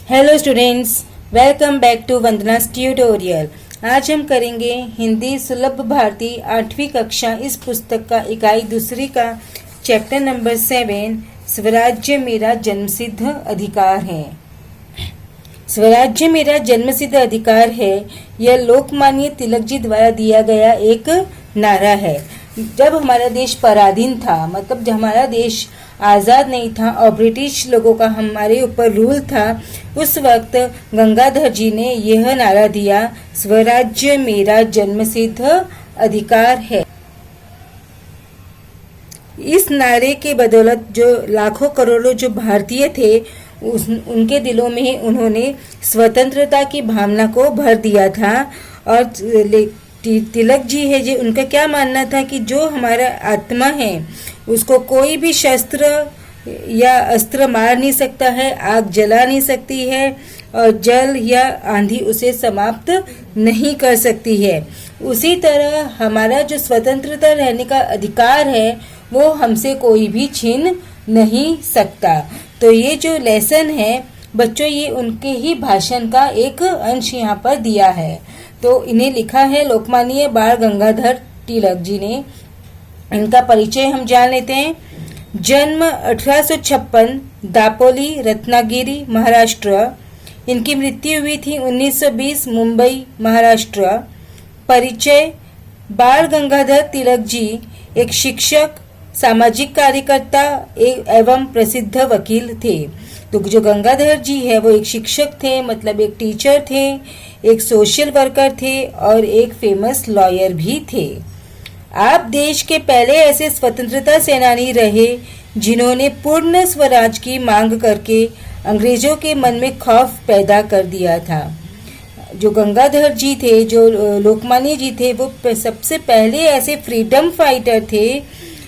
Hello students, welcome back to Vandana's tutorial. आज हम करेंगे हिंदी सुलभ भारती 8वीं कक्षा इस पुस्तक का इकाई दूसरी का चैप्टर नंबर 7 स्वराज्य मेरा जन्मसिद्ध अधिकार है। स्वराज्य मेरा जन्मसिद्ध अधिकार है, यह लोकमान्य तिलक जी द्वारा दिया गया एक नारा है। जब हमारा देश पराधीन था, मतलब जब हमारा देश आज़ाद नहीं था और ब्रिटिश लोगों का हमारे ऊपर रूल था, उस वक्त गंगाधर जी ने यह नारा दिया, स्वराज्य मेरा जन्मसिद्ध अधिकार है। इस नारे के बदौलत जो लाखों करोड़ों जो भारतीय थे, उनके दिलों में उन्होंने स्वतंत्रता की भावना को भर दिया था। और तिलक जी है जी, उनका क्या मानना था कि जो हमारा आत्मा है उसको कोई भी शस्त्र या अस्त्र मार नहीं सकता है, आग जला नहीं सकती है और जल या आंधी उसे समाप्त नहीं कर सकती है। उसी तरह हमारा जो स्वतंत्रता रहने का अधिकार है वो हमसे कोई भी छीन नहीं सकता। तो ये जो लेसन है बच्चों, ये उनके ही भाषण का एक अंश यहाँ पर दिया है। तो इन्हें लिखा है लोकमान्य बाल गंगाधर तिलक जी ने। इनका परिचय हम जान लेते हैं। जन्म 1856, दापोली, रत्नागिरी, महाराष्ट्र। इनकी मृत्यु हुई थी 1920, मुंबई, महाराष्ट्र। परिचय: बाल गंगाधर तिलक जी एक शिक्षक, सामाजिक कार्यकर्ता एवं प्रसिद्ध वकील थे। तो जो गंगाधर जी है वो एक शिक्षक थे, मतलब एक टीचर थे, एक सोशल वर्कर थे और एक फेमस लॉयर भी थे। आप देश के पहले ऐसे स्वतंत्रता सेनानी रहे जिन्होंने पूर्ण स्वराज की मांग करके अंग्रेजों के मन में खौफ पैदा कर दिया था। जो गंगाधर जी थे, जो लोकमान्य जी थे, वो सबसे पहले ऐसे फ्रीडम फाइटर थे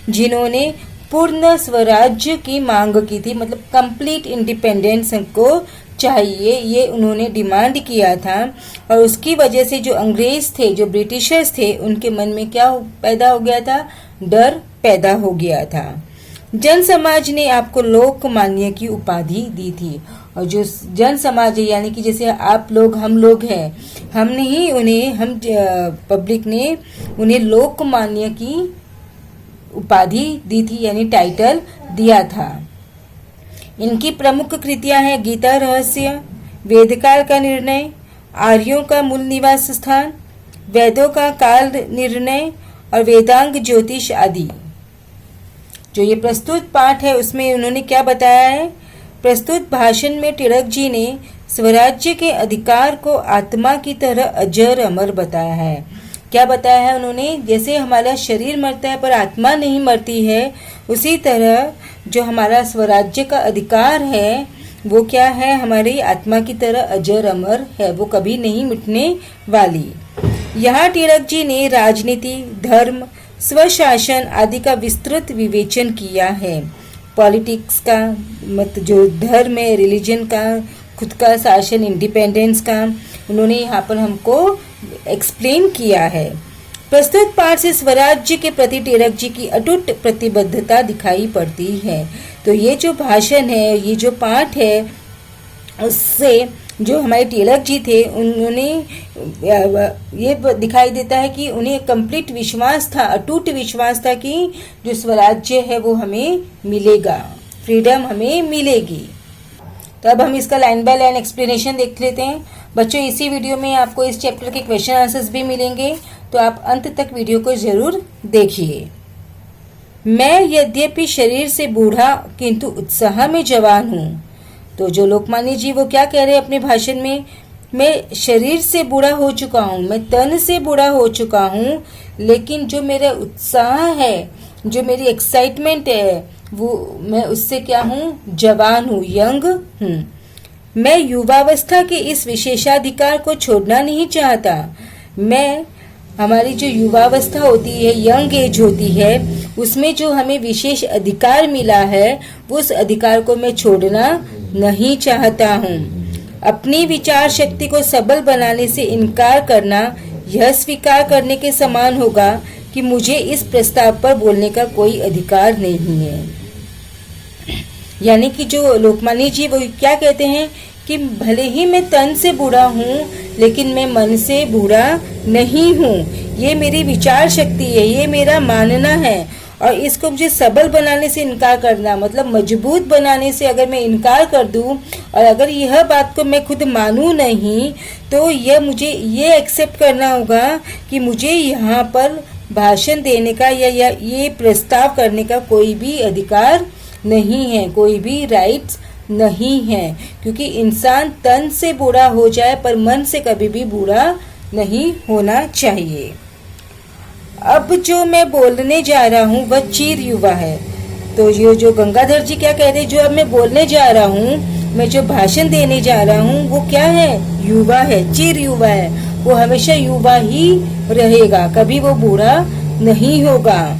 जिन्होंने पूर्ण स्वराज्य की मांग की थी, मतलब कंप्लीट इंडिपेंडेंस को चाहिए, ये उन्होंने डिमांड किया था। और उसकी वजह से जो अंग्रेज थे, जो ब्रिटिशर्स थे, उनके मन में क्या पैदा हो गया था? डर पैदा हो गया था। जन समाज ने आपको लोकमान्य की उपाधि दी थी। और जो जन समाज है, यानी कि जैसे आप लोग, हम लोग हैं, हमने ही उन्हें, हम पब्लिक ने उन्हें लोकमान्य की उपाधि दी थी, यानी टाइटल दिया था। इनकी प्रमुख कृतियां हैं गीता रहस्य, वेदकाल का निर्णय, आर्यों का मूल निवास स्थान, वेदों का काल निर्णय और वेदांग ज्योतिष आदि। जो ये प्रस्तुत पाठ है उसमें उन्होंने क्या बताया है? प्रस्तुत भाषण में तिलक जी ने स्वराज्य के अधिकार को आत्मा की तरह अजर अमर बताया है। क्या बताया है उन्होंने? जैसे हमारा शरीर मरता है पर आत्मा नहीं मरती है, उसी तरह जो हमारा स्वराज्य का अधिकार है वो क्या है? हमारी आत्मा की तरह अजर अमर है, वो कभी नहीं मिटने वाली। यहाँ तिलक जी ने राजनीति, धर्म, स्वशासन आदि का विस्तृत विवेचन किया है। पॉलिटिक्स का, मतलब जो धर्म है, रिलीजन का, खुद का शासन, इंडिपेंडेंस का उन्होंने यहाँ पर हमको एक्सप्लेन किया है। प्रस्तुत पाठ से स्वराज्य के प्रति तिलक जी की अटूट प्रतिबद्धता दिखाई पड़ती है। तो ये जो भाषण है, ये जो पाठ है, उससे जो हमारे तिलक जी थे उन्होंने ये दिखाई देता है कि उन्हें कंप्लीट विश्वास था, अटूट विश्वास था कि जो स्वराज्य है वो हमें मिलेगा, फ्रीडम हमें मिलेगी। तो अब हम इसका लाइन बाय लाइन एक्सप्लेनेशन देख लेते हैं। बच्चों, इसी वीडियो में आपको इस चैप्टर के क्वेश्चन आंसर्स भी मिलेंगे, तो आप अंत तक वीडियो को जरूर देखिए। मैं यद्यपि शरीर से बूढ़ा किंतु उत्साह में जवान हूँ। तो जो लोकमान्य जी वो क्या कह रहे हैं अपने भाषण में? मैं शरीर से बूढ़ा हो चुका हूँ, मैं तन से बूढ़ा हो चुका हूँ, लेकिन जो मेरा उत्साह है, जो मेरी एक्साइटमेंट है, वो मैं उससे क्या हूँ? जवान हूँ, यंग हूँ। मैं युवावस्था के इस विशेषाधिकार को छोड़ना नहीं चाहता। मैं, हमारी जो युवावस्था होती है, यंग एज होती है, उसमें जो हमें विशेष अधिकार मिला है, उस अधिकार को मैं छोड़ना नहीं चाहता हूँ। अपनी विचार शक्ति को सबल बनाने से इनकार करना यह स्वीकार करने के समान होगा कि मुझे इस प्रस्ताव पर बोलने का कोई अधिकार नहीं है। यानी कि जो लोकमान्य जी वो क्या कहते हैं कि भले ही मैं तन से बूढ़ा हूँ लेकिन मैं मन से बूढ़ा नहीं हूँ। ये मेरी विचार शक्ति है, ये मेरा मानना है। और इसको मुझे सबल बनाने से इनकार करना, मतलब मजबूत बनाने से अगर मैं इनकार कर दूं और अगर यह बात को मैं खुद मानूं नहीं, तो यह मुझे ये एक्सेप्ट करना होगा कि मुझे यहाँ पर भाषण देने का या ये प्रस्ताव करने का कोई भी अधिकार नहीं है, कोई भी राइट्स नहीं है। क्योंकि इंसान तन से बूढ़ा हो जाए पर मन से कभी भी बूढ़ा नहीं होना चाहिए। अब जो मैं बोलने जा रहा हूँ वह चिर युवा है। तो ये जो गंगाधर जी क्या कहते हैं, जो अब मैं बोलने जा रहा हूँ, मैं जो भाषण देने जा रहा हूँ वो क्या है, युवा है, चिर युवा है। वो हमेशा युवा ही रहेगा, कभी वो बूढ़ा नहीं होगा।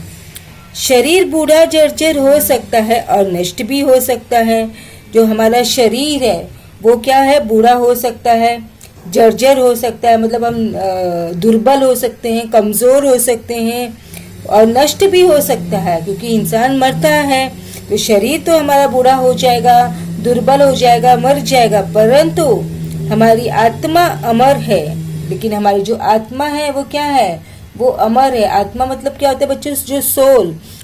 शरीर बूढ़ा जर्जर हो सकता है और नष्ट भी हो सकता है। जो हमारा शरीर है वो क्या है, बूढ़ा हो सकता है, जर्जर हो सकता है, मतलब हम दुर्बल हो सकते हैं, कमज़ोर हो सकते हैं और नष्ट भी हो सकता है, क्योंकि इंसान मरता है। तो शरीर तो हमारा बूढ़ा हो जाएगा, दुर्बल हो जाएगा, मर जाएगा, परंतु हमारी आत्मा अमर है। लेकिन हमारी जो आत्मा है वो क्या है, वो अमर है। आत्मा मतलब क्या होता है बच्चों,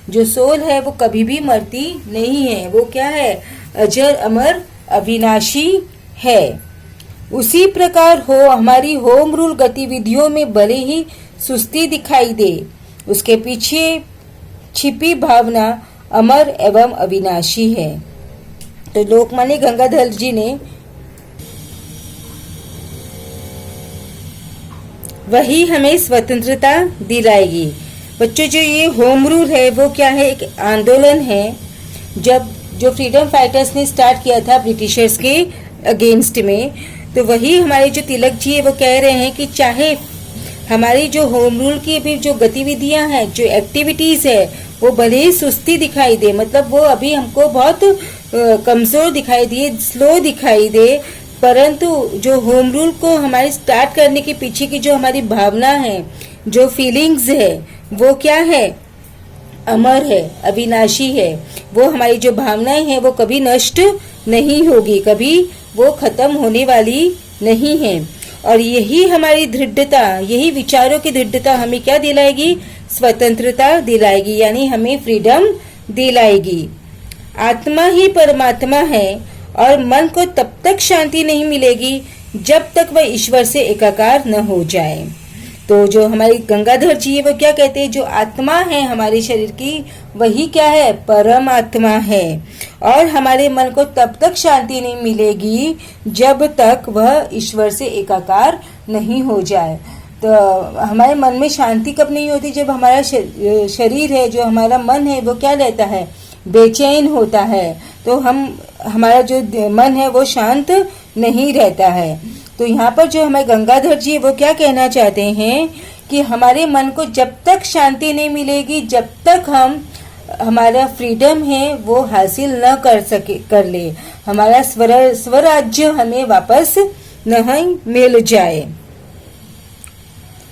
जो सोल है वो कभी भी मरती नहीं है। वो क्या है, अजर अमर अविनाशी है। उसी प्रकार हो हमारी होम रूल गतिविधियों में भले ही सुस्ती दिखाई दे, उसके पीछे छिपी भावना अमर एवं अविनाशी है। तो लोकमान्य गंगाधर जी ने वही हमें स्वतंत्रता दिलाएगी। बच्चों जो ये होम रूल है वो क्या है, एक आंदोलन है जब जो फ्रीडम फाइटर्स ने स्टार्ट किया था ब्रिटिशर्स के अगेंस्ट में। तो वही हमारे जो तिलक जी है वो कह रहे हैं कि चाहे हमारी जो होम रूल की अभी जो गतिविधियां हैं, जो एक्टिविटीज है, वो भले ही सुस्ती दिखाई दे, मतलब वो अभी हमको बहुत कमजोर दिखाई दे, स्लो दिखाई दे, परंतु जो होम रूल को हमारे स्टार्ट करने के पीछे की जो हमारी भावना है, जो फीलिंग्स है, वो क्या है, अमर है, अविनाशी है। वो हमारी जो भावनाएं हैं वो कभी नष्ट नहीं होगी, कभी वो खत्म होने वाली नहीं है। और यही हमारी दृढ़ता, यही विचारों की दृढ़ता हमें क्या दिलाएगी, स्वतंत्रता दिलाएगी, यानी हमें फ्रीडम दिलाएगी। आत्मा ही परमात्मा है और मन को तब तक शांति नहीं मिलेगी जब तक वह ईश्वर से एकाकार न हो जाए। तो जो हमारी गंगाधर जी है वो क्या कहते हैं, जो आत्मा है हमारे शरीर की वही क्या है, परमात्मा है। और हमारे मन को तब तक शांति नहीं मिलेगी जब तक वह ईश्वर से एकाकार नहीं हो जाए। तो हमारे मन में शांति कब नहीं होती, जब हमारा शरीर है, जो हमारा मन है वो क्या रहता है, बेचैन होता है। तो हमारा जो मन है वो शांत नहीं रहता है। तो यहाँ पर जो हमें गंगाधर जी वो क्या कहना चाहते हैं कि हमारे मन को जब तक शांति नहीं मिलेगी, जब तक हमारा फ्रीडम है वो हासिल न कर ले, हमारा स्वराज्य हमें वापस नहीं मिल जाए।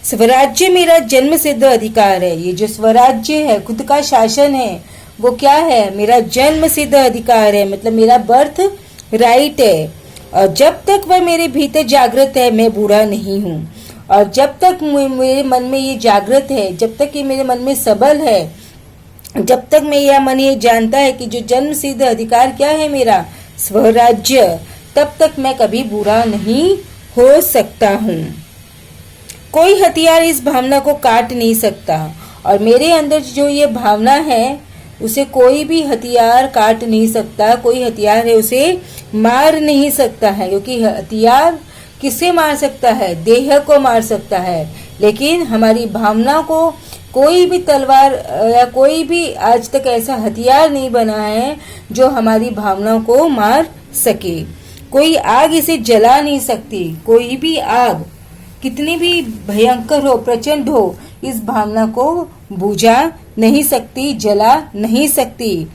स्वराज्य मेरा जन्म सिद्ध अधिकार है। ये जो स्वराज्य है, खुद का शासन है, वो क्या है, मेरा जन्म सिद्ध अधिकार है, मतलब मेरा बर्थ राइट है। और जब तक वह मेरे भीतर जागृत है मैं बूढ़ा नहीं हूँ। और जब तक मेरे मन में ये जागृत है, जब तक ये मेरे मन में सबल है, जब तक मेरा मन ये जानता है कि जो जन्म सिद्ध अधिकार क्या है मेरा, स्वराज्य, तब तक मैं कभी बूढ़ा नहीं हो सकता हूँ। कोई हथियार इस भावना को काट नहीं सकता और मेरे अंदर जो ये भावना है उसे कोई भी हथियार काट नहीं सकता, कोई हथियार है उसे मार नहीं सकता है। क्योंकि हथियार किसे मार सकता है, देह को मार सकता है, लेकिन हमारी भावना को कोई भी तलवार या कोई भी आज तक ऐसा हथियार नहीं बना है जो हमारी भावना को मार सके। कोई आग इसे जला नहीं सकती, कोई भी आग कितनी भी भयंकर हो, प्रचंड हो, इस भावना को बुझा नहीं सकती, जला नहीं सकती।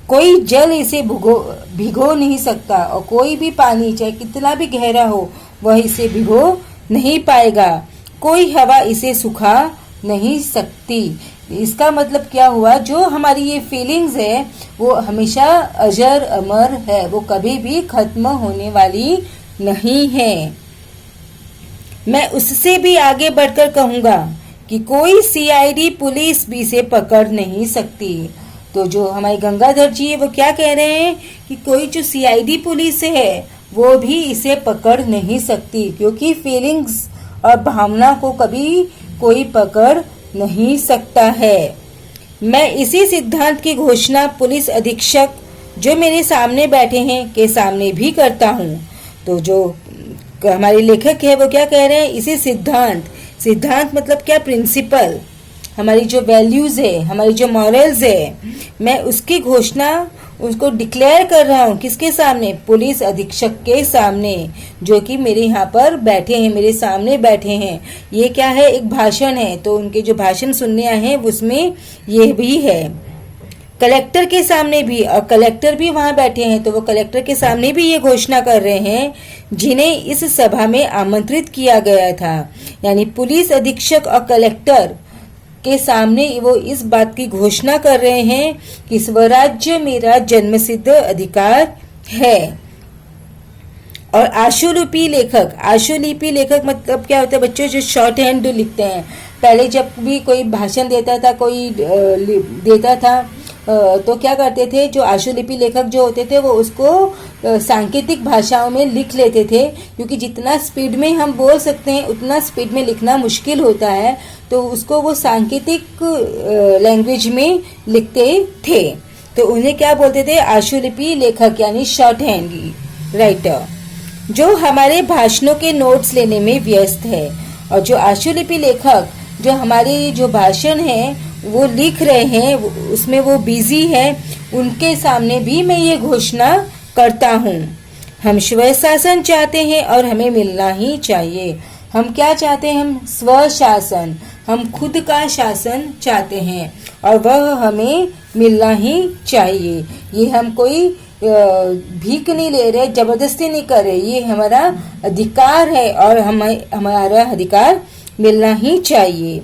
कोई जल इसे भिगो नहीं सकता और कोई भी पानी चाहे कितना भी गहरा हो वह इसे भिगो नहीं पाएगा। कोई हवा इसे सुखा नहीं सकती। इसका मतलब क्या हुआ, जो हमारी ये फीलिंग्स है वो हमेशा अजर अमर है, वो कभी भी खत्म होने वाली नहीं है। मैं उससे भी आगे बढ़कर कहूँगा कि कोई सीआईडी पुलिस भी इसे पकड़ नहीं सकती। तो जो हमारे गंगाधर जी है वो क्या कह रहे हैं कि कोई जो सीआईडी पुलिस है वो भी इसे पकड़ नहीं सकती, क्योंकि फीलिंग्स और भावना को कभी कोई पकड़ नहीं सकता है। मैं इसी सिद्धांत की घोषणा पुलिस अधीक्षक जो मेरे सामने बैठे हैं के सामने भी करता हूँ। तो जो हमारे लेखक है वो क्या कह रहे हैं, इसी सिद्धांत मतलब क्या, प्रिंसिपल, हमारी जो वैल्यूज है, हमारी जो मॉरल्स है, मैं उसकी घोषणा उसको डिक्लेयर कर रहा हूँ किसके सामने, पुलिस अधीक्षक के सामने, जो कि मेरे यहाँ पर बैठे हैं, मेरे सामने बैठे हैं। ये क्या है, एक भाषण है, तो उनके जो भाषण सुनने आए हैं उसमें ये भी है। कलेक्टर के सामने भी, और कलेक्टर भी वहां बैठे हैं, तो वो कलेक्टर के सामने भी ये घोषणा कर रहे हैं जिन्हें इस सभा में आमंत्रित किया गया था। यानी पुलिस अधीक्षक और कलेक्टर के सामने वो इस बात की घोषणा कर रहे हैं कि स्वराज्य मेरा जन्मसिद्ध अधिकार है। और आशुलिपि लेखक मतलब क्या होता है बच्चों, जो शॉर्ट हैंड लिखते हैं। पहले जब भी कोई भाषण देता था, कोई देता था, तो क्या करते थे, जो आशुलिपि लेखक जो होते थे वो उसको सांकेतिक भाषाओं में लिख लेते थे, क्योंकि जितना स्पीड में हम बोल सकते हैं उतना स्पीड में लिखना मुश्किल होता है, तो उसको वो सांकेतिक लैंग्वेज में लिखते थे। तो उन्हें क्या बोलते थे, आशुलिपि लेखक, यानी शॉर्ट हैंड राइटर, जो हमारे भाषणों के नोट्स लेने में व्यस्त है। और जो आशुलिपि लेखक जो हमारे जो भाषण है वो लिख रहे हैं उसमें वो बिजी है, उनके सामने भी मैं ये घोषणा करता हूँ। हम स्वशासन चाहते हैं और हमें मिलना ही चाहिए। हम क्या चाहते हैं, हम स्वशासन, हम खुद का शासन चाहते हैं और वह हमें मिलना ही चाहिए। ये हम कोई भीख नहीं ले रहे, जबरदस्ती नहीं कर रहे, ये हमारा अधिकार है और हमारा अधिकार मिलना ही चाहिए।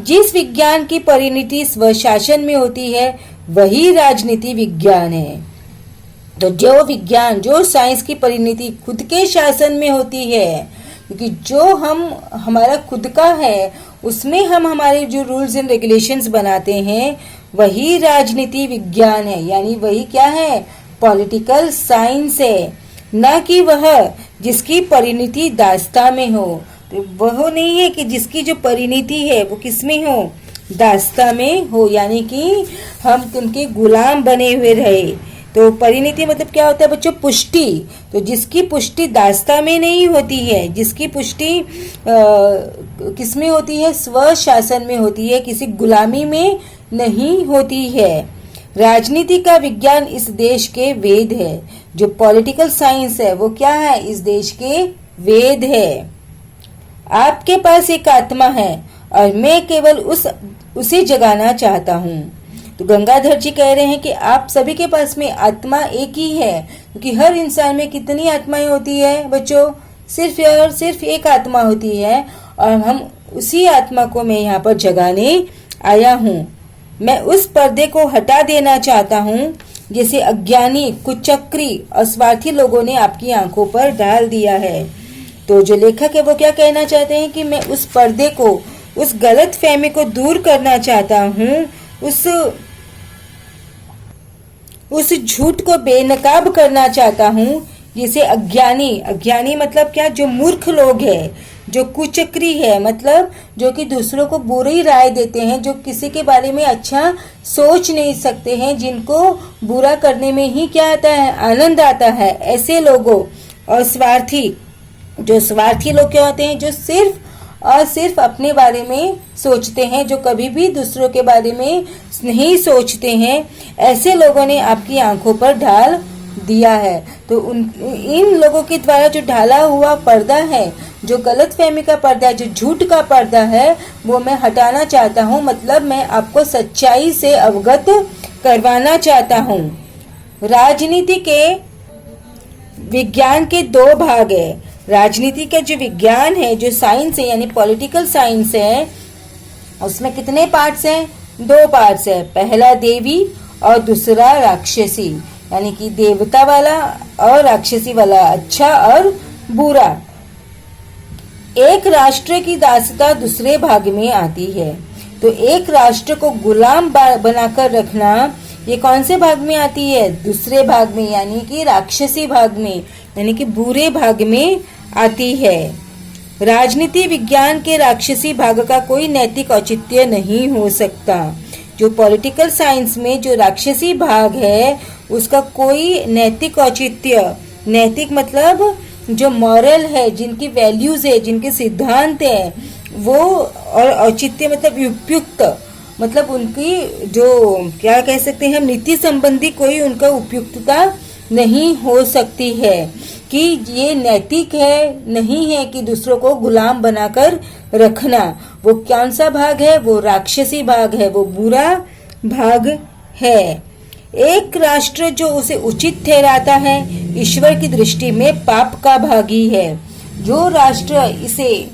जिस विज्ञान की परिणति स्वशासन में होती है वही राजनीति विज्ञान है। तो जो विज्ञान, जो साइंस की परिणति खुद के शासन में होती है, क्योंकि जो हमारा खुद का है उसमें हम हमारे जो रूल्स एंड रेगुलेशंस बनाते हैं वही राजनीति विज्ञान है। यानी वही क्या है, पॉलिटिकल साइंस है, न कि वह जिसकी परिणति दास्ता में हो। तो वह नहीं है कि जिसकी जो परिणति है वो किसमें हो, दास्ता में हो, यानी कि हम उनके गुलाम बने हुए रहे। तो परिणति मतलब क्या होता है बच्चों, पुष्टि। तो जिसकी पुष्टि दास्ता में नहीं होती है, जिसकी पुष्टि किसमें होती है, स्वशासन में होती है, किसी गुलामी में नहीं होती है। राजनीति का विज्ञान इस देश के वेद है। जो पॉलिटिकल साइंस है वो क्या है, इस देश के वेद है। आपके पास एक आत्मा है और मैं केवल उसे जगाना चाहता हूँ। तो गंगाधर जी कह रहे हैं कि आप सभी के पास में आत्मा एक ही है, क्योंकि हर इंसान में कितनी आत्माएं होती है बच्चों, सिर्फ और सिर्फ एक आत्मा होती है, और हम उसी आत्मा को मैं यहाँ पर जगाने आया हूँ। मैं उस पर्दे को हटा देना चाहता हूँ जिसे अज्ञानी, कुचक्री और स्वार्थी लोगों ने आपकी आंखों पर डाल दिया है। तो जो लेखक है वो क्या कहना चाहते हैं कि मैं उस पर्दे को, उस गलत फहमी को दूर करना चाहता हूँ, उस झूठ को बेनकाब करना चाहता हूँ जिसे अज्ञानी मतलब क्या, जो मूर्ख लोग हैं, जो कुचक्री है मतलब जो कि दूसरों को बुरी राय देते हैं, जो किसी के बारे में अच्छा सोच नहीं सकते हैं, जिनको बुरा करने में ही क्या आता है, आनंद आता है, ऐसे लोगों। और स्वार्थी, जो स्वार्थी लोग क्या होते हैं, जो सिर्फ और सिर्फ अपने बारे में सोचते हैं, जो कभी भी दूसरों के बारे में नहीं सोचते हैं, ऐसे लोगों ने आपकी आंखों पर ढाल दिया है। तो इन लोगों के द्वारा जो ढाला हुआ पर्दा है, जो गलत फहमी का पर्दा है, जो झूठ का पर्दा है, वो मैं हटाना चाहता हूँ। मतलब मैं आपको सच्चाई से अवगत करवाना चाहता हूँ। राजनीति के विज्ञान के दो भाग है। राजनीति का जो विज्ञान है, जो साइंस है, यानी पॉलिटिकल साइंस है, उसमें कितने पार्ट्स हैं, दो पार्ट्स है। पहला देवी और दूसरा राक्षसी, यानी कि देवता वाला और राक्षसी वाला, अच्छा और बुरा। एक राष्ट्र की दासता दूसरे भाग में आती है। तो एक राष्ट्र को गुलाम बनाकर रखना ये कौन से भाग में आती है? दूसरे भाग में, यानी कि राक्षसी भाग में, यानी कि बुरे भाग में आती है। राजनीति विज्ञान के राक्षसी भाग का कोई नैतिक औचित्य नहीं हो सकता। जो पॉलिटिकल साइंस में जो राक्षसी भाग है उसका कोई नैतिक औचित्य, नैतिक मतलब जो मॉरल है, जिनकी वैल्यूज है, जिनके सिद्धांत है वो, और औचित्य मतलब उपयुक्त, मतलब उनकी जो क्या कह सकते हैं हम, नीति संबंधी कोई उनका उपयुक्तता नहीं हो सकती है कि ये नैतिक है, नहीं है कि दूसरों को गुलाम बनाकर रखना। वो कौन सा भाग है? वो राक्षसी भाग है, वो बुरा भाग है। एक राष्ट्र जो उसे उचित ठहराता है ईश्वर की दृष्टि में पाप का भागी है। जो राष्ट्र इसे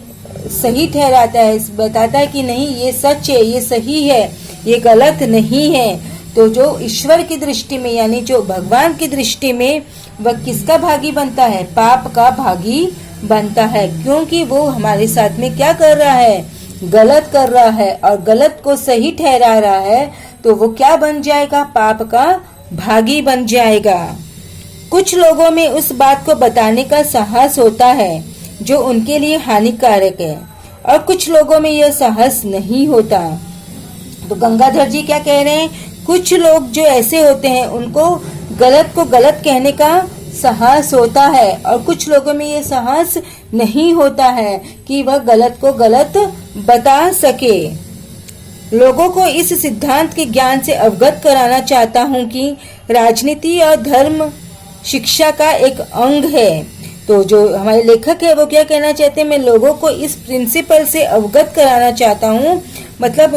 सही ठहराता है, बताता है कि नहीं ये सच है, ये सही है, ये गलत नहीं है, तो जो ईश्वर की दृष्टि में यानी जो भगवान की दृष्टि में वह किसका भागी बनता है? पाप का भागी बनता है, क्योंकि वो हमारे साथ में क्या कर रहा है? गलत कर रहा है, और गलत को सही ठहरा रहा है, तो वो क्या बन जाएगा? पाप का भागी बन जाएगा। कुछ लोगों में उस बात को बताने का साहस होता है जो उनके लिए हानिकारक है, और कुछ लोगों में यह साहस नहीं होता। तो गंगाधर जी क्या कह रहे हैं? कुछ लोग जो ऐसे होते हैं उनको गलत को गलत कहने का साहस होता है, और कुछ लोगों में ये साहस नहीं होता है कि वह गलत को गलत बता सके। लोगों को इस सिद्धांत के ज्ञान से अवगत कराना चाहता हूँ कि राजनीति और धर्म शिक्षा का एक अंग है। तो जो हमारे लेखक है वो क्या कहना चाहते हैं? मैं लोगों को इस प्रिंसिपल से अवगत कराना चाहता हूँ, मतलब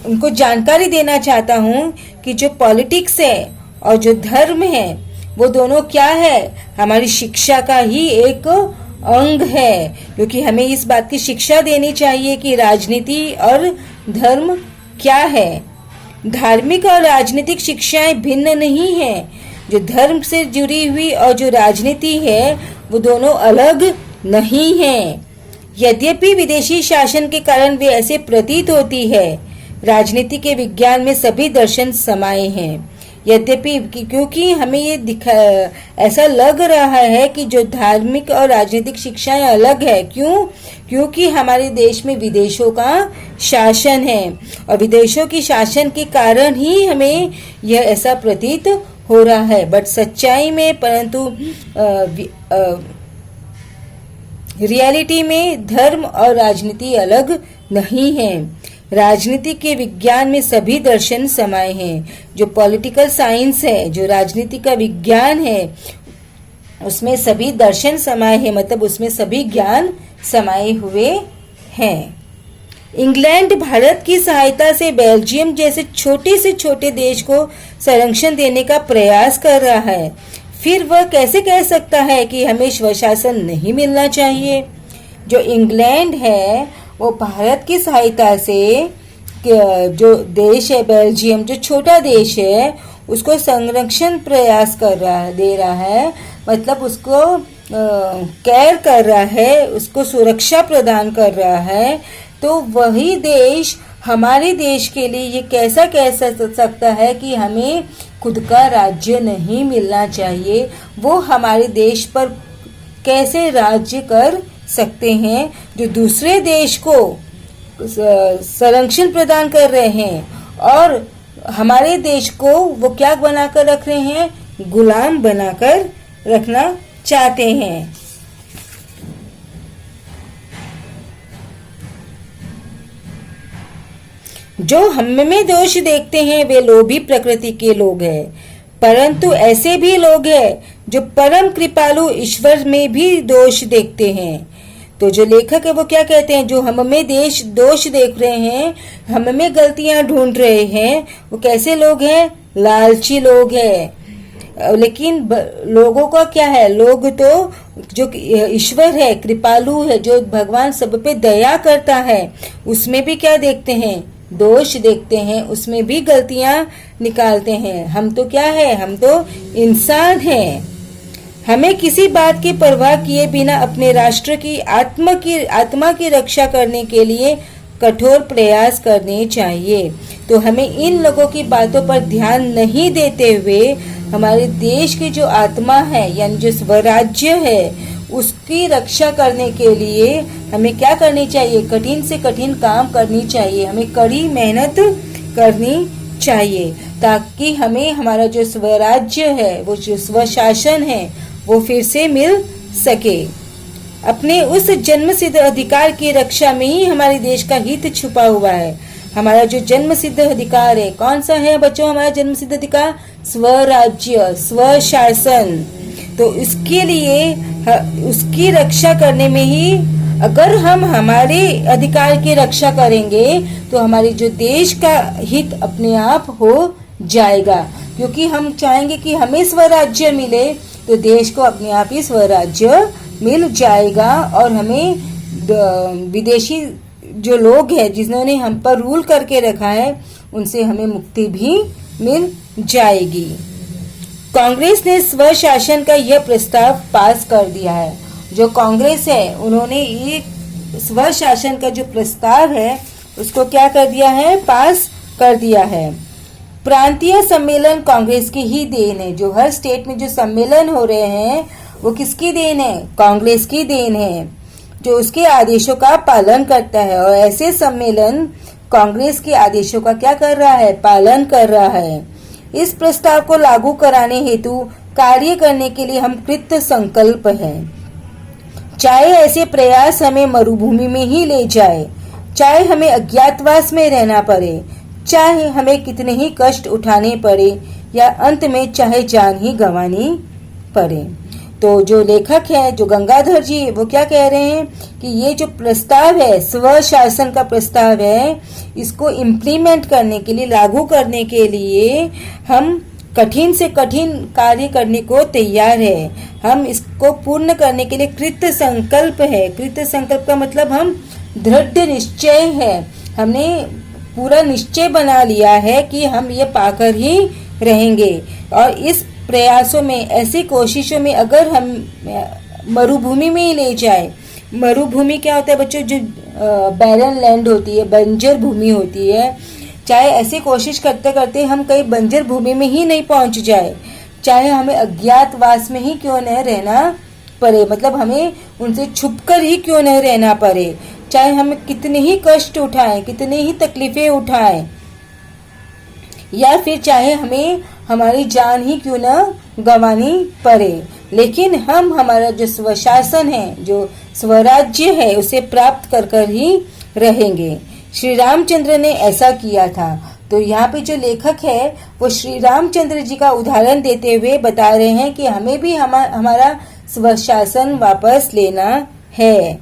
उनको जानकारी देना चाहता हूँ कि जो पॉलिटिक्स है और जो धर्म है वो दोनों क्या है? हमारी शिक्षा का ही एक अंग है, क्योंकि हमें इस बात की शिक्षा देनी चाहिए कि राजनीति और धर्म क्या है। धार्मिक और राजनीतिक शिक्षाएं भिन्न नहीं है। जो धर्म से जुड़ी हुई और जो राजनीति है वो दोनों अलग नहीं है। यद्यपि विदेशी शासन के कारण वे ऐसे प्रतीत होती है। राजनीति के विज्ञान में सभी दर्शन समाये हैं। यद्यपि क्योंकि हमें ये ऐसा लग रहा है कि जो धार्मिक और राजनीतिक शिक्षाएं अलग है। क्यों? क्योंकि हमारे देश में विदेशों का शासन है, और विदेशों की शासन के कारण ही हमें यह ऐसा प्रतीत हो रहा है। बट सच्चाई में, परंतु रियलिटी में धर्म और राजनीति अलग नहीं है। राजनीति के विज्ञान में सभी दर्शन समाये हैं। जो पॉलिटिकल साइंस है, जो राजनीति का विज्ञान है, उसमें सभी दर्शन समाये हैं, मतलब उसमें सभी ज्ञान समाये हुए हैं। इंग्लैंड भारत की सहायता से बेल्जियम जैसे छोटे से छोटे देश को संरक्षण देने का प्रयास कर रहा है। फिर वह कैसे कह सकता है कि हमें स्वशासन नहीं मिलना चाहिए? जो इंग्लैंड है वो भारत की सहायता से जो देश है बेल्जियम, जो छोटा देश है, उसको संरक्षण प्रयास दे रहा है, मतलब उसको केयर कर रहा है, उसको सुरक्षा प्रदान कर रहा है। तो वही देश हमारे देश के लिए ये कैसा कह सकता है कि हमें खुद का राज्य नहीं मिलना चाहिए? वो हमारे देश पर कैसे राज्य कर सकते हैं जो दूसरे देश को संरक्षण प्रदान कर रहे हैं, और हमारे देश को वो क्या बनाकर रख रहे हैं? गुलाम बनाकर रखना चाहते हैं। जो हम में दोष देखते हैं वे लोभी प्रकृति के लोग हैं, परंतु ऐसे भी लोग हैं जो परम कृपालु ईश्वर में भी दोष देखते हैं। तो जो लेखक है वो क्या कहते हैं? जो हम में दोष देख रहे हैं, हम में गलतियां ढूंढ रहे हैं, वो कैसे लोग हैं? लालची लोग हैं। लेकिन लोगों का क्या है? लोग तो जो ईश्वर है, कृपालु है, जो भगवान सब पे दया करता है, उसमें भी क्या देखते हैं? दोष देखते हैं, उसमें भी गलतियां निकालते हैं। हम तो क्या है? हम तो इंसान हैं। हमें किसी बात की परवाह किए बिना अपने राष्ट्र की आत्मा की रक्षा करने के लिए कठोर प्रयास करने चाहिए। तो हमें इन लोगों की बातों पर ध्यान नहीं देते हुए हमारे देश की जो आत्मा है यानी जो स्वराज्य है उसकी रक्षा करने के लिए हमें क्या करनी चाहिए, कठिन से कठिन काम करनी चाहिए, हमें कड़ी मेहनत करनी चाहिए ताकि हमें हमारा जो स्वराज्य है, वो जो स्वशासन है वो फिर से मिल सके। अपने उस जन्मसिद्ध अधिकार की रक्षा में ही हमारे देश का हित छुपा हुआ है। हमारा जो जन्मसिद्ध अधिकार है कौन सा है बच्चों? हमारा जन्मसिद्ध अधिकार स्वराज्य, स्वशासन। तो इसके लिए उसकी रक्षा करने में ही अगर हम हमारे अधिकार की रक्षा करेंगे तो हमारे जो देश का हित अपने आप हो जाएगा, क्योंकि हम चाहेंगे कि हमें स्वराज्य मिले तो देश को अपने आप ही स्वराज्य मिल जाएगा और हमें विदेशी जो लोग हैं जिन्होंने हम पर रूल करके रखा है उनसे हमें मुक्ति भी मिल जाएगी। कांग्रेस ने स्वशासन का यह प्रस्ताव पास कर दिया है। जो कांग्रेस है उन्होंने ये स्वशासन का जो प्रस्ताव है उसको क्या कर दिया है, पास कर दिया है। प्रांतीय सम्मेलन कांग्रेस की ही देन है। जो हर स्टेट में जो सम्मेलन हो रहे हैं वो किसकी देन है? कांग्रेस की देन है, जो उसके आदेशों का पालन करता है। और ऐसे सम्मेलन कांग्रेस के आदेशों का क्या कर रहा है? पालन कर रहा है। इस प्रस्ताव को लागू कराने हेतु कार्य करने के लिए हम कृत संकल्प हैं। चाहे ऐसे प्रयास हमें मरुभूमि में ही ले जाए, चाहे हमें अज्ञातवास में रहना पड़े, चाहे हमें कितने ही कष्ट उठाने पड़े या अंत में चाहे जान ही गंवानी पड़े। तो जो लेखक है, जो गंगाधर जी, वो क्या कह रहे हैं कि ये जो प्रस्ताव है, स्वशासन का प्रस्ताव है, इसको इम्प्लीमेंट करने के लिए, लागू करने के लिए हम कठिन से कठिन कार्य करने को तैयार है। हम इसको पूर्ण करने के लिए कृत संकल्प है। कृत संकल्प का मतलब हम दृढ़ निश्चय है, हमने पूरा निश्चय बना लिया है कि हम ये पाकर ही रहेंगे। और इस प्रयासों में, ऐसी कोशिशों में अगर हम मरुभूमि में ही ले जाए, मरुभूमि क्या होता है बच्चों? जो बैरन लैंड होती है, बंजर भूमि होती है, चाहे ऐसी कोशिश करते करते हम कहीं बंजर भूमि में ही नहीं पहुंच जाए, चाहे हमें अज्ञातवास में ही क्यों न रहना पड़े, मतलब हमें उनसे छुपकर ही क्यों न रहना पड़े, चाहे हम कितने ही कष्ट उठाएं, कितने ही तकलीफें उठाएं, या फिर चाहे हमें हमारी जान ही क्यों न गंवानी पड़े, लेकिन हम हमारा जो स्वशासन है, जो स्वराज्य है, उसे प्राप्त कर कर ही रहेंगे। श्री रामचंद्र ने ऐसा किया था। तो यहाँ पे जो लेखक है वो श्री रामचंद्र जी का उदाहरण देते हुए बता रहे हैं कि हमें भी हमारा स्वशासन वापस लेना है।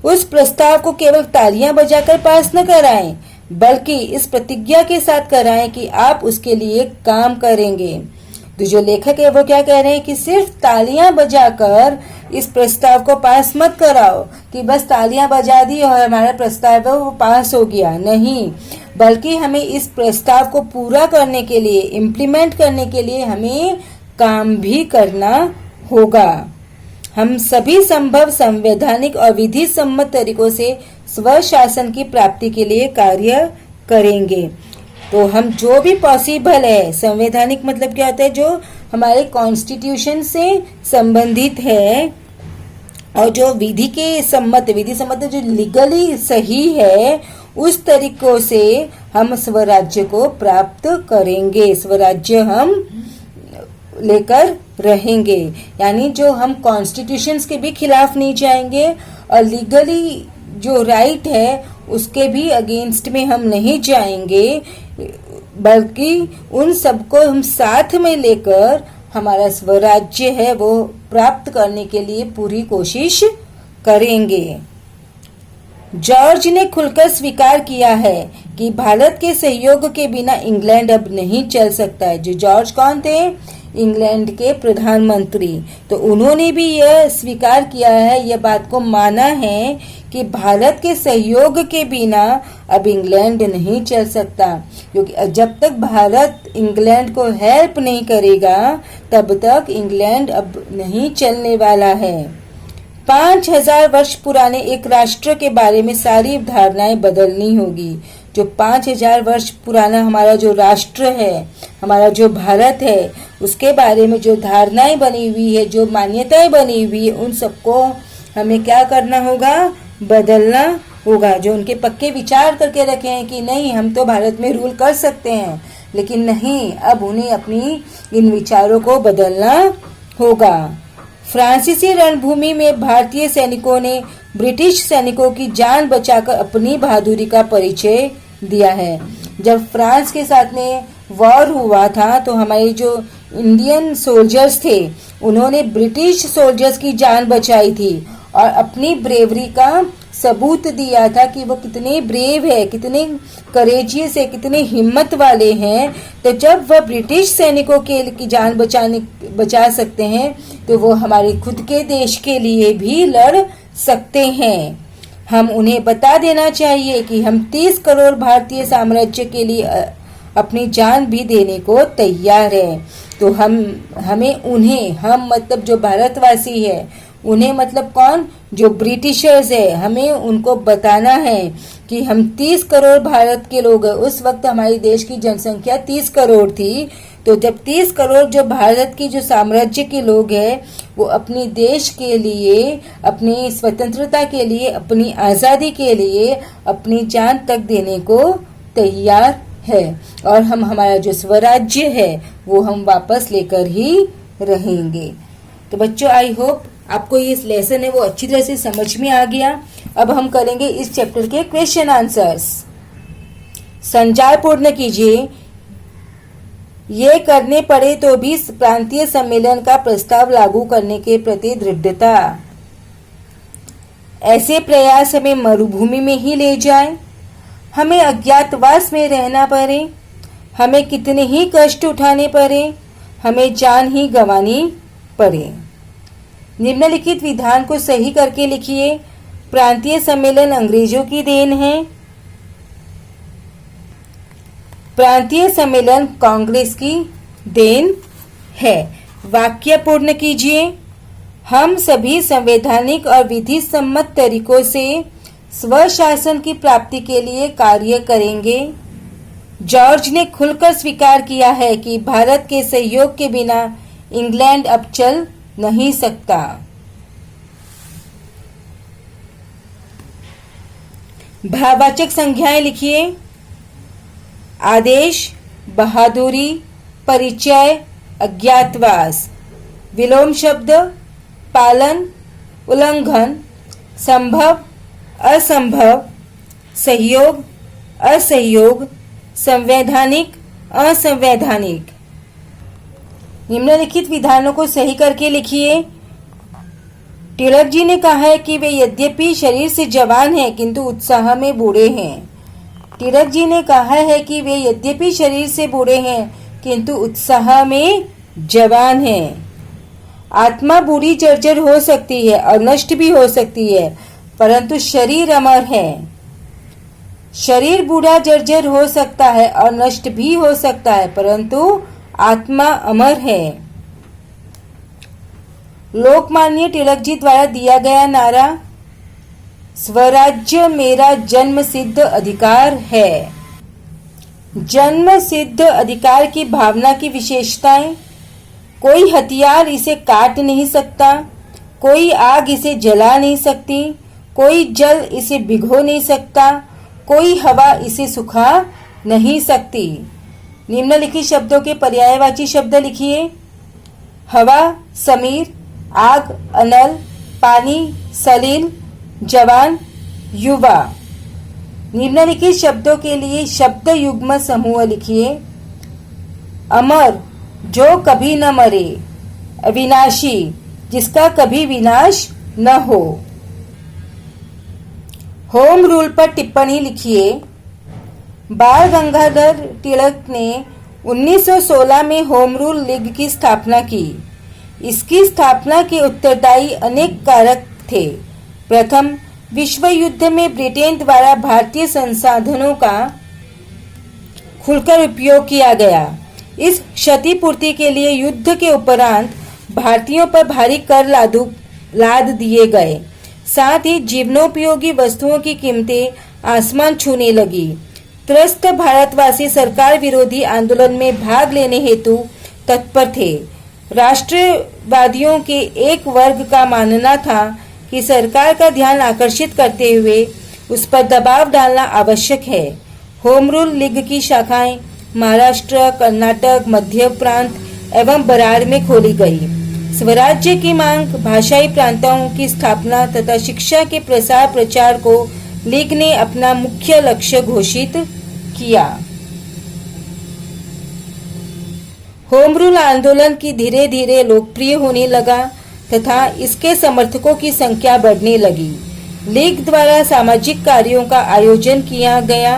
उस प्रस्ताव को केवल तालियां बजाकर पास न कराएं, बल्कि इस प्रतिज्ञा के साथ कराएं कि आप उसके लिए काम करेंगे। तो जो लेखक है वो क्या कह रहे हैं कि सिर्फ तालियां बजाकर इस प्रस्ताव को पास मत कराओ कि बस तालियां बजा दी और हमारा प्रस्ताव है वो पास हो गया, नहीं, बल्कि हमें इस प्रस्ताव को पूरा करने के लिए, इम्प्लीमेंट करने के लिए हमें काम भी करना होगा। हम सभी संभव संवैधानिक और विधि सम्मत तरीकों से स्वशासन की प्राप्ति के लिए कार्य करेंगे। तो हम जो भी पॉसिबल है, संवैधानिक मतलब क्या होता है? जो हमारे कॉन्स्टिट्यूशन से संबंधित है, और जो विधि सम्मत जो लीगली सही है, उस तरीकों से हम स्वराज्य को प्राप्त करेंगे, स्वराज्य हम लेकर रहेंगे। यानी जो हम कॉन्स्टिट्यूशंस के भी खिलाफ नहीं जाएंगे और लीगली जो राइट है उसके भी अगेंस्ट में हम नहीं जाएंगे, बल्कि उन सबको हम साथ में लेकर हमारा स्वराज्य है वो प्राप्त करने के लिए पूरी कोशिश करेंगे। जॉर्ज ने खुलकर स्वीकार किया है कि भारत के सहयोग के बिना इंग्लैंड अब नहीं चल सकता है। जो जॉर्ज कौन थे? इंग्लैंड के प्रधानमंत्री। तो उन्होंने भी यह स्वीकार किया है, यह बात को माना है कि भारत के सहयोग के बिना अब इंग्लैंड नहीं चल सकता, क्योंकि जब तक भारत इंग्लैंड को हेल्प नहीं करेगा तब तक इंग्लैंड अब नहीं चलने वाला है। 5000 वर्ष पुराने एक राष्ट्र के बारे में सारी धारणाएं बदलनी होगी। जो 5000 वर्ष पुराना हमारा जो राष्ट्र है, हमारा जो भारत है, उसके बारे में जो धारणाएं बनी हुई है, जो मान्यताएं बनी हुई है, उन सबको हमें क्या करना होगा, बदलना होगा। जो उनके पक्के विचार करके रखे हैं कि नहीं हम तो भारत में रूल कर सकते हैं, लेकिन नहीं, अब उन्हें अपनी इन विचारों को बदलना होगा। फ्रांसीसी रणभूमि में भारतीय सैनिकों ने ब्रिटिश सैनिकों की जान बचाकर अपनी बहादुरी का परिचय दिया है। जब फ्रांस के साथ में वॉर हुआ था तो हमारे जो इंडियन सोल्जर्स थे उन्होंने ब्रिटिश सोल्जर्स की जान बचाई थी और अपनी ब्रेवरी का सबूत दिया था कि वो कितने ब्रेव है, कितने करेजियस है, कितने हिम्मत वाले हैं। तो जब वह ब्रिटिश सैनिकों की जान बचा सकते हैं तो वो हमारे खुद के देश के लिए भी लड़ सकते हैं। हम उन्हें बता देना चाहिए कि हम 30 करोड़ भारतीय साम्राज्य के लिए अपनी जान भी देने को तैयार है। तो हमें उन्हें, हम मतलब जो भारतवासी है, उन्हें मतलब कौन, जो ब्रिटिशर्स है, हमें उनको बताना है कि हम 30 करोड़ भारत के लोग हैं। उस वक्त हमारे देश की जनसंख्या 30 करोड़ थी। तो जब 30 करोड़ जो भारत की जो साम्राज्य के लोग हैं वो अपनी देश के लिए, अपनी स्वतंत्रता के लिए, अपनी आज़ादी के लिए अपनी जान तक देने को तैयार है और हम हमारा जो स्वराज्य है वो हम वापस लेकर ही रहेंगे। तो बच्चों, आई होप आपको ये लेसन है वो अच्छी तरह से समझ में आ गया। अब हम करेंगे इस चैप्टर के क्वेश्चन आंसर्स। संचार पूर्ण कीजिए। ये करने पड़े तो भी प्रांतीय सम्मेलन का प्रस्ताव लागू करने के प्रति दृढ़ता। ऐसे प्रयास हमें मरुभूमि में ही ले जाए, हमें अज्ञातवास में रहना पड़े, हमें कितने ही कष्ट उठाने पड़े, हमें जान ही गंवानी पड़े। निम्नलिखित विधान को सही करके लिखिए। प्रांतीय सम्मेलन अंग्रेजों की देन है। प्रांतीय सम्मेलन कांग्रेस की देन है। वाक्य पूर्ण कीजिए। हम सभी संवैधानिक और विधि सम्मत तरीकों से स्वशासन की प्राप्ति के लिए कार्य करेंगे। जॉर्ज ने खुलकर स्वीकार किया है कि भारत के सहयोग के बिना इंग्लैंड अब चल नहीं सकता। भाववाचक संज्ञाएं लिखिए। आदेश, बहादुरी, परिचय, अज्ञातवास। विलोम शब्द, पालन, उल्लंघन, संभव, असंभव, सहयोग, असहयोग, संवैधानिक, असंवैधानिक। निम्नलिखित विधानों को सही करके लिखिए। तिलक जी ने कहा है कि वे यद्यपि शरीर से जवान हैं किंतु उत्साह में बूढ़े हैं। तिलक जी ने कहा है कि वे यद्यपि शरीर से बूढ़े हैं किंतु उत्साह में जवान हैं। आत्मा बूढ़ी जर्जर हो सकती है और नष्ट भी हो सकती है, परंतु शरीर अमर है। शरीर बूढ़ा जर्जर हो सकता है और नष्ट भी हो सकता है, परंतु आत्मा अमर है। लोकमान्य तिलक जी द्वारा दिया गया नारा, स्वराज्य मेरा जन्म सिद्ध अधिकार है। जन्म सिद्ध अधिकार की भावना की विशेषताएं, कोई हथियार इसे काट नहीं सकता, कोई आग इसे जला नहीं सकती, कोई जल इसे भिगो नहीं सकता, कोई हवा इसे सुखा नहीं सकती। निम्नलिखित शब्दों के पर्यायवाची शब्द लिखिए। हवा समीर, आग अनल, पानी सलील, जवान युवा। निम्नलिखित शब्दों के लिए शब्द युग्म समूह लिखिए। अमर, जो कभी न मरे, अविनाशी, जिसका कभी विनाश न हो। होम रूल पर टिप्पणी लिखिए। बाल गंगाधर तिलक ने 1916 में होम रूल लीग की स्थापना की। इसकी स्थापना के उत्तरदायी अनेक कारक थे। प्रथम, विश्व युद्ध में ब्रिटेन द्वारा भारतीय संसाधनों का खुलकर उपयोग किया गया। इस क्षतिपूर्ति के लिए युद्ध के उपरांत भारतीयों पर भारी कर लाद दिए गए। साथ ही जीवनोपयोगी वस्तुओं की कीमतें आसमान छूने लगी। त्रस्त भारतवासी सरकार विरोधी आंदोलन में भाग लेने हेतु तत्पर थे। राष्ट्रवादियों के एक वर्ग का मानना था कि सरकार का ध्यान आकर्षित करते हुए उस पर दबाव डालना आवश्यक है। होम रूल लीग की शाखाएं महाराष्ट्र, कर्नाटक, मध्य प्रांत एवं बराड़ में खोली गई। स्वराज्य की मांग, भाषाई प्रांतों की स्थापना तथा शिक्षा के प्रसार प्रचार को लीग ने अपना मुख्य लक्ष्य घोषित किया। होम रूल आंदोलन की धीरे धीरे लोकप्रिय होने लगा तथा इसके समर्थकों की संख्या बढ़ने लगी। लीग द्वारा सामाजिक कार्यों का आयोजन किया गया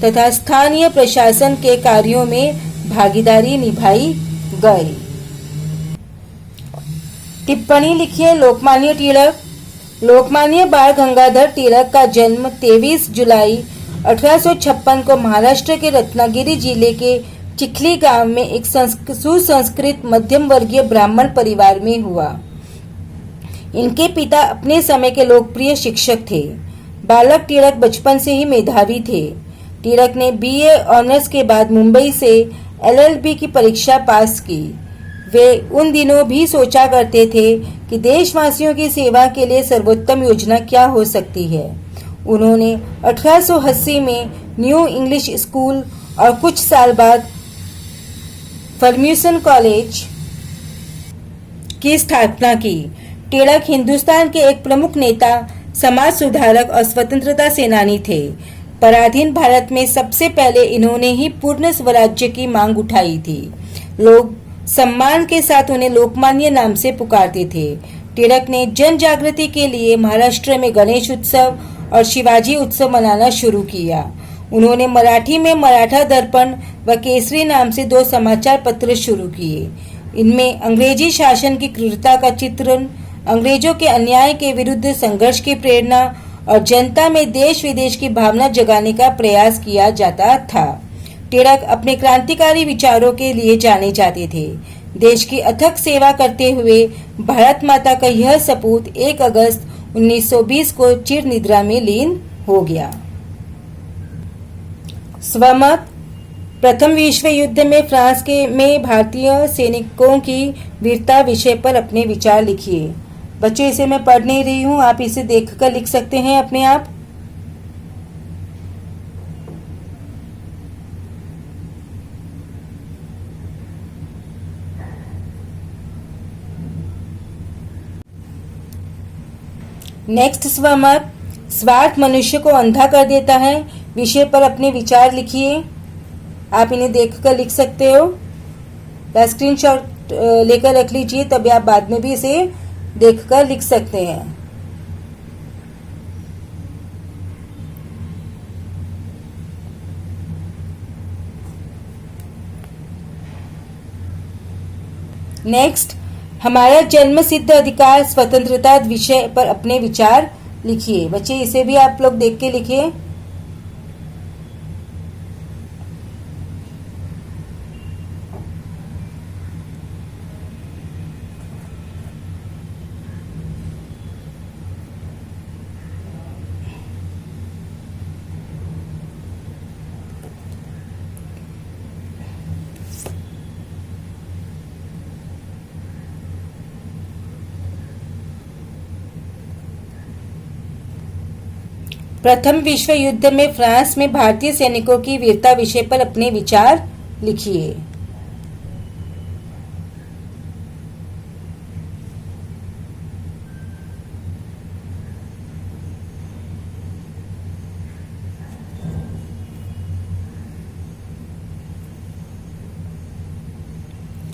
तथा स्थानीय प्रशासन के कार्यों में भागीदारी निभाई गई। टिप्पणी लिखिए। लोकमान्य तिलक। लोकमान्य बाल गंगाधर तिलक का जन्म 23 जुलाई 1856 को महाराष्ट्र के रत्नागिरी जिले के चिखली गांव में एक सुसंस्कृत मध्यम वर्गीय ब्राह्मण परिवार में हुआ। इनके पिता अपने समय के लोकप्रिय शिक्षक थे। बालक तिलक बचपन से ही मेधावी थे। तिलक ने बीए ऑनर्स के बाद मुंबई से एलएलबी की परीक्षा पास की। वे उन दिनों भी सोचा करते थे कि देशवासियों की सेवा के लिए सर्वोत्तम योजना क्या हो सकती है। उन्होंने 1880 में न्यू इंग्लिश स्कूल और कुछ साल बाद फर्ग्यूसन कॉलेज की स्थापना की। तिलक हिंदुस्तान के एक प्रमुख नेता, समाज सुधारक और स्वतंत्रता सेनानी थे। पराधीन भारत में सबसे पहले इन्होंने ही पूर्ण स्वराज्य की मांग उठाई थी। लोग सम्मान के साथ उन्हें लोकमान्य नाम से पुकारते थे। तिलक ने जन जागृति के लिए महाराष्ट्र में गणेश उत्सव और शिवाजी उत्सव मनाना शुरू किया। उन्होंने मराठी में मराठा दर्पण व केसरी नाम से 2 समाचार पत्र शुरू किए। इनमें अंग्रेजी शासन की क्रूरता का चित्रण, अंग्रेजों के अन्याय के विरुद्ध संघर्ष की प्रेरणा और जनता में देश विदेश की भावना जगाने का प्रयास किया जाता था। तिलक अपने क्रांतिकारी विचारों के लिए जाने जाते थे। देश की अथक सेवा करते हुए भारत माता का यह सपूत 1 अगस्त 1920 को चिर निद्रा में लीन हो गया। स्वमत। प्रथम विश्व युद्ध में फ्रांस में भारतीय सैनिकों की वीरता विषय पर अपने विचार लिखिए। बच्चों, इसे मैं पढ़ नहीं रही हूँ, आप इसे देखकर लिख सकते हैं अपने आप। नेक्स्ट, स्वमत। स्वार्थ मनुष्य को अंधा कर देता है विषय पर अपने विचार लिखिए। आप इन्हें देखकर लिख सकते हो या स्क्रीनशॉट लेकर रख लीजिए, तभी आप बाद में भी इसे देखकर लिख सकते हैं। नेक्स्ट, हमारा जन्म सिद्ध अधिकार स्वतंत्रता विषय पर अपने विचार लिखिए। बच्चे, इसे भी आप लोग देख के लिखिए। प्रथम विश्व युद्ध में फ्रांस में भारतीय सैनिकों की वीरता विषय पर अपने विचार लिखिए।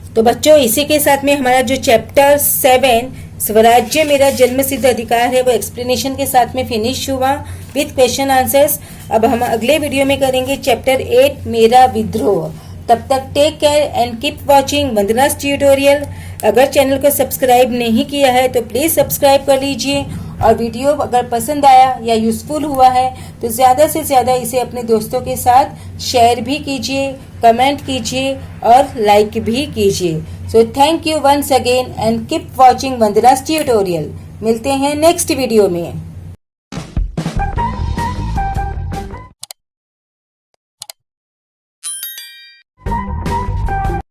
तो बच्चों, इसी के साथ में हमारा जो चैप्टर 7 स्वराज्य मेरा जन्मसिद्ध अधिकार है वो एक्सप्लेनेशन के साथ में फिनिश हुआ विथ क्वेश्चन आंसर्स। अब हम अगले वीडियो में करेंगे चैप्टर 8 मेरा विद्रोह। तब तक take care and keep watching Vandana's tutorial. अगर चैनल को सब्सक्राइब नहीं किया है तो प्लीज सब्सक्राइब कर लीजिए, और वीडियो अगर पसंद आया या यूजफुल हुआ है तो ज़्यादा से ज़्यादा इसे अपने दोस्तों के साथ शेयर भी कीजिए, कमेंट कीजिए और लाइक भी कीजिए। So thank you once again and keep watching Vandana's tutorial. मिलते हैं नेक्स्ट वीडियो में।